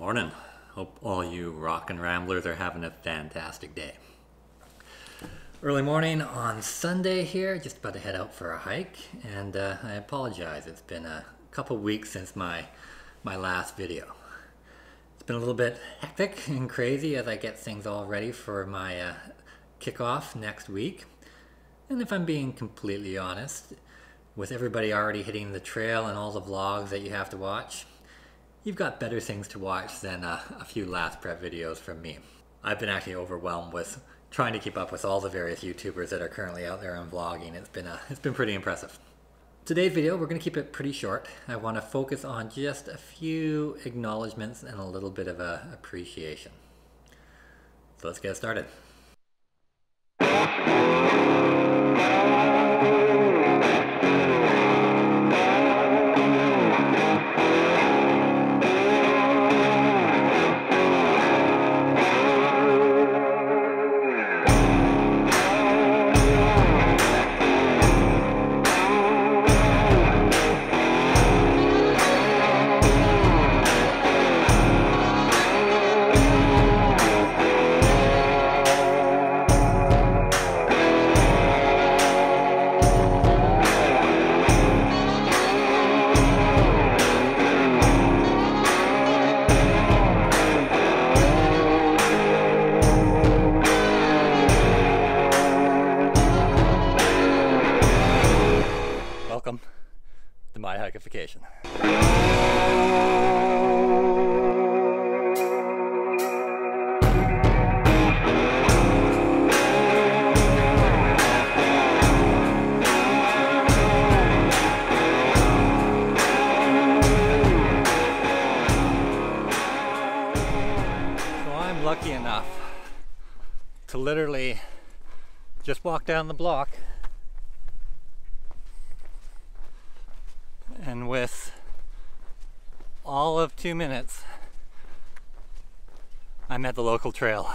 Morning. Hope all you rock and ramblers are having a fantastic day. Early morning on Sunday here, just about to head out for a hike, and I apologize. It's been a couple weeks since my last video. It's been a little bit hectic and crazy as I get things all ready for my kickoff next week. And if I'm being completely honest, with everybody already hitting the trail and all the vlogs that you have to watch, you've got better things to watch than a few last prep videos from me. I've been actually overwhelmed with trying to keep up with all the various YouTubers that are currently out there on vlogging. It's been pretty impressive. Today's video, we're going to keep it pretty short. I want to focus on just a few acknowledgements and a little bit of appreciation. So let's get started. Welcome to my Hikification. So I'm lucky enough to literally just walk down the block, and with all of 2 minutes, I'm at the local trail.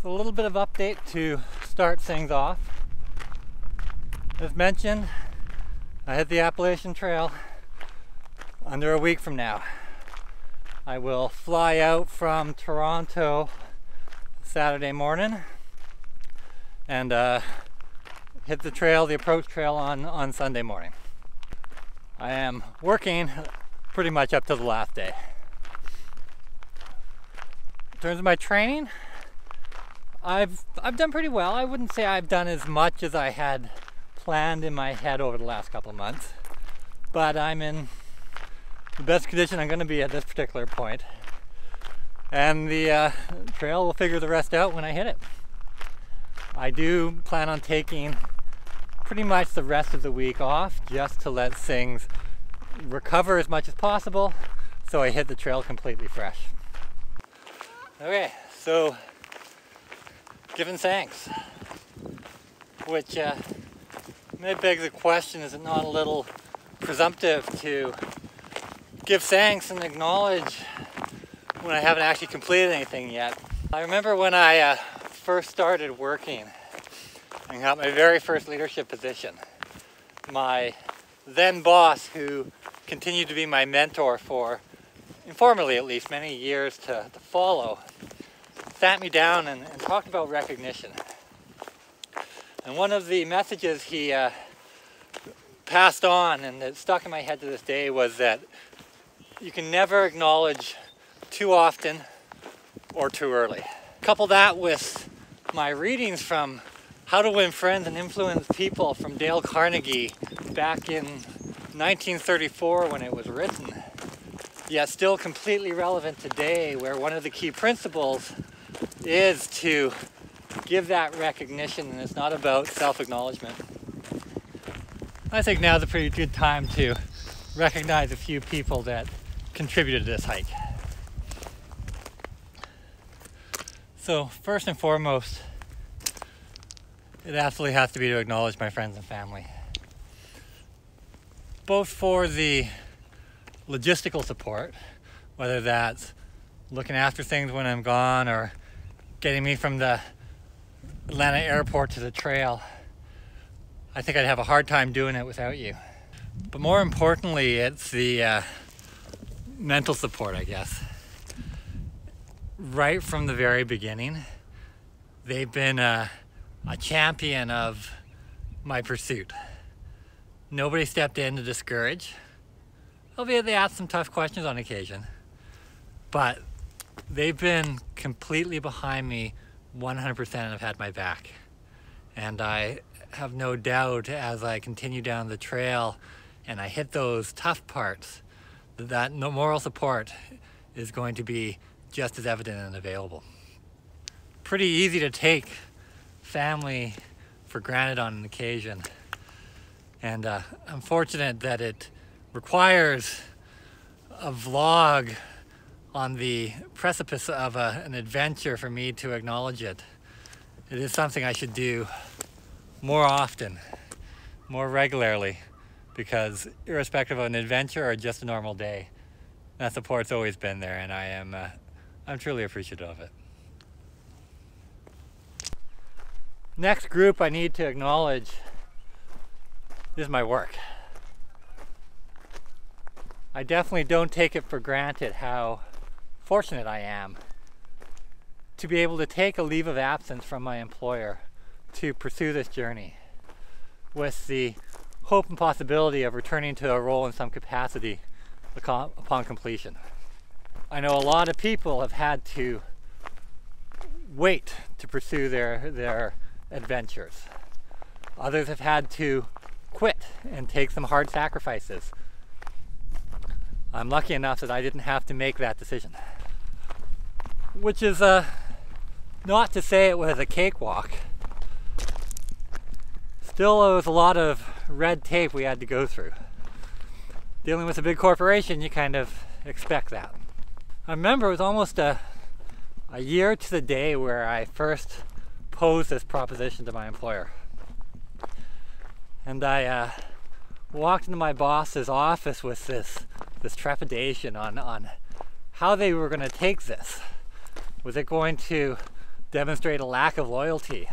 So a little bit of update to start things off. As mentioned, I hit the Appalachian Trail under a week from now. I will fly out from Toronto Saturday morning and hit the trail, the approach trail on Sunday morning. I am working pretty much up to the last day. In terms of my training, I've done pretty well. I wouldn't say I've done as much as I had planned in my head over the last couple of months, but I'm in the best condition I'm going to be at this particular point, and the trail will figure the rest out when I hit it. I do plan on taking pretty much the rest of the week off just to let things recover as much as possible so I hit the trail completely fresh. Okay, so giving thanks, which may beg the question, is it not a little presumptive to give thanks and acknowledge when I haven't actually completed anything yet? I remember when I first started working and got my very first leadership position, my then boss, who continued to be my mentor for, informally at least, many years to follow, sat me down and talked about recognition. And one of the messages he passed on, and it stuck in my head to this day, was that you can never acknowledge too often or too early. Couple that with my readings from How to Win Friends and Influence People from Dale Carnegie back in 1934 when it was written, yet still completely relevant today, where one of the key principles is to give that recognition, and it's not about self-acknowledgement. I think now's a pretty good time to recognize a few people that contributed to this hike. So first and foremost, it absolutely has to be to acknowledge my friends and family. Both for the logistical support, whether that's looking after things when I'm gone or getting me from the Atlanta airport to the trail. I think I'd have a hard time doing it without you. But more importantly, it's the mental support, I guess. Right from the very beginning, they've been a champion of my pursuit. Nobody stepped in to discourage. Albeit they asked some tough questions on occasion. But they've been completely behind me 100% and have had my back. And I have no doubt as I continue down the trail and I hit those tough parts, that no moral support is going to be just as evident and available. Pretty easy to take family for granted on an occasion. And I'm fortunate that it requires a vlog on the precipice of an adventure for me to acknowledge it. It is something I should do more often, more regularly, because irrespective of an adventure or just a normal day, that support's always been there, and I'm truly appreciative of it. Next group I need to acknowledge is my work. I definitely don't take it for granted how fortunate I am to be able to take a leave of absence from my employer to pursue this journey with the hope and possibility of returning to a role in some capacity upon completion. I know a lot of people have had to wait to pursue their adventures. Others have had to quit and take some hard sacrifices. I'm lucky enough that I didn't have to make that decision. Which is not to say it was a cakewalk. Still, there was a lot of red tape we had to go through. Dealing with a big corporation, you kind of expect that. I remember it was almost a year to the day where I first posed this proposition to my employer. And I walked into my boss's office with this trepidation on how they were going to take this. Was it going to demonstrate a lack of loyalty?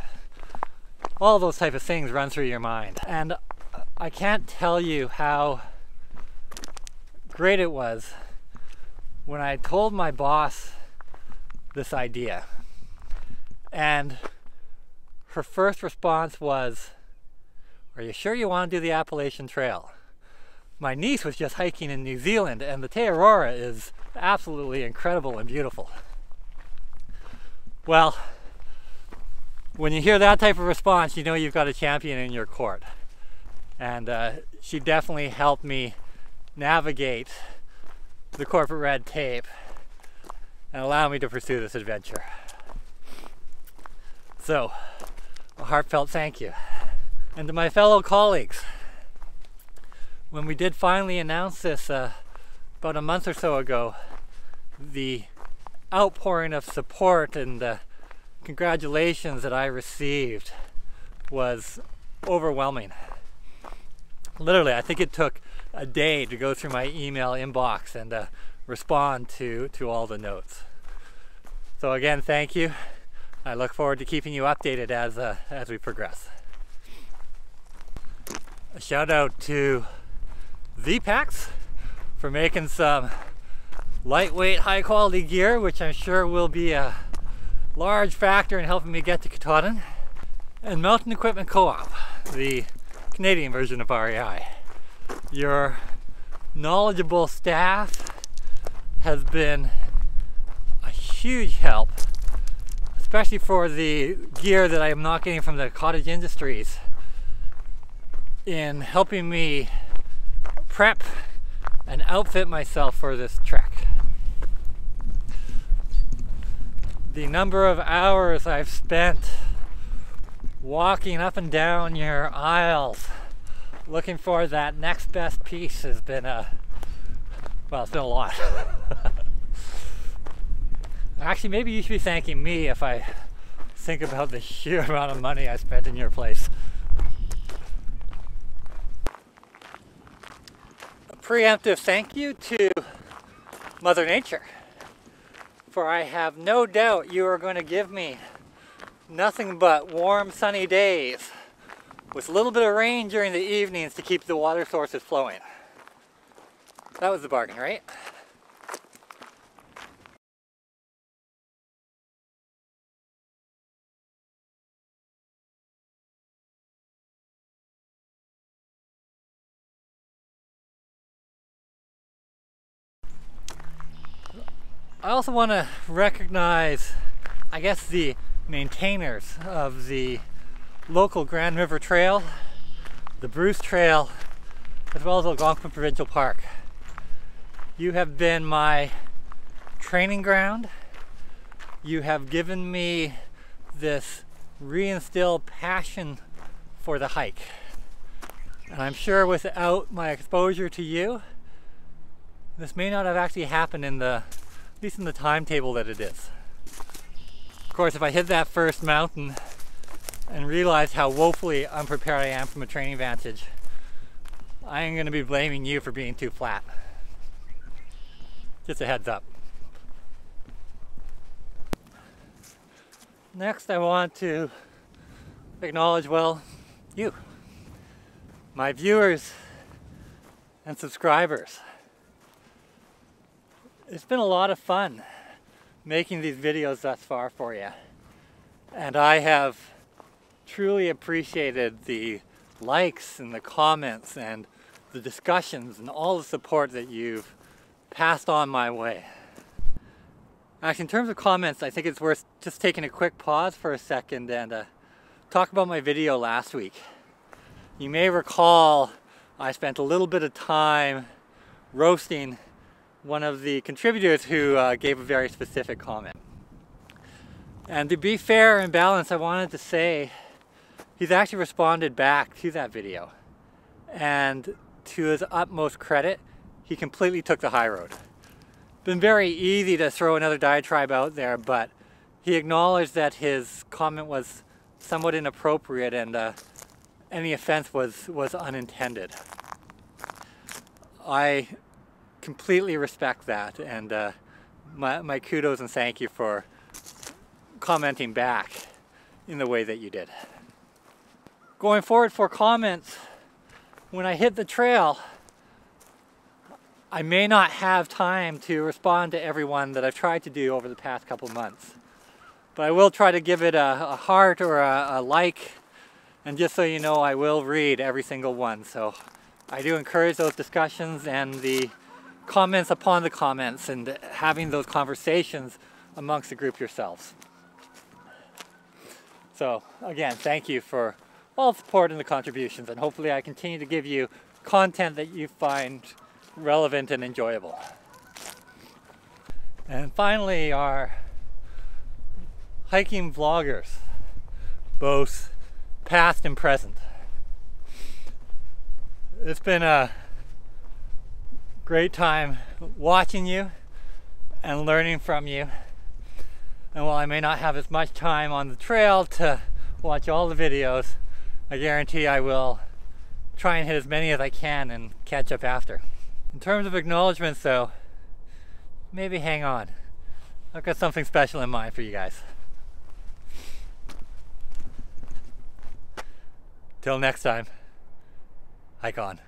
All those type of things run through your mind. And I can't tell you how great it was when I told my boss this idea. And her first response was, "Are you sure you want to do the Appalachian Trail? My niece was just hiking in New Zealand and the Te Aurora is absolutely incredible and beautiful." Well, when you hear that type of response, you know you've got a champion in your court. And she definitely helped me navigate the corporate red tape and allow me to pursue this adventure. So, a heartfelt thank you. And to my fellow colleagues, when we did finally announce this about a month or so ago, the outpouring of support and congratulations that I received was overwhelming. Literally, I think it took a day to go through my email inbox and respond to all the notes. So again, thank you. I look forward to keeping you updated as we progress. A shout out to Z-Packs for making some lightweight, high quality gear, which I'm sure will be a large factor in helping me get to Katahdin. And Mountain Equipment Co-op, the Canadian version of REI. Your knowledgeable staff has been a huge help, especially for the gear that I am not getting from the cottage industries, in helping me prep and outfit myself for this trek. The number of hours I've spent walking up and down your aisles looking for that next best piece has been well, it's been a lot. Actually, maybe you should be thanking me if I think about the sheer amount of money I spent in your place. A preemptive thank you to Mother Nature. For I have no doubt you are going to give me nothing but warm, sunny days with a little bit of rain during the evenings to keep the water sources flowing. That was the bargain, right? I also want to recognize, I guess, the maintainers of the local Grand River Trail, the Bruce Trail, as well as Algonquin Provincial Park. You have been my training ground. You have given me this reinstilled passion for the hike. And I'm sure without my exposure to you, this may not have actually happened at least in the timetable that it is. Of course, if I hit that first mountain and realize how woefully unprepared I am from a training vantage, I am going to be blaming you for being too flat. Just a heads up. Next, I want to acknowledge, well, you, my viewers and subscribers. It's been a lot of fun making these videos thus far for you. And I have truly appreciated the likes and the comments and the discussions and all the support that you've passed on my way. Actually, in terms of comments, I think it's worth just taking a quick pause for a second and talk about my video last week. You may recall I spent a little bit of time roasting one of the contributors who gave a very specific comment. And to be fair and balanced, I wanted to say he's actually responded back to that video. And to his utmost credit, he completely took the high road. Been very easy to throw another diatribe out there, but he acknowledged that his comment was somewhat inappropriate and any offense was unintended. I completely respect that, and my kudos and thank you for commenting back in the way that you did. Going forward for comments, when I hit the trail, I may not have time to respond to everyone that I've tried to do over the past couple months, but I will try to give it a heart or a like, and just so you know, I will read every single one. So I do encourage those discussions and the comments upon the comments and having those conversations amongst the group yourselves. So again, thank you for all the support and the contributions, and hopefully I continue to give you content that you find relevant and enjoyable. And finally, our hiking vloggers, both past and present. It's been a great time watching you and learning from you. And while I may not have as much time on the trail to watch all the videos, I guarantee I will try and hit as many as I can and catch up after. In terms of acknowledgements though, maybe hang on. I've got something special in mind for you guys. Till next time, hike on.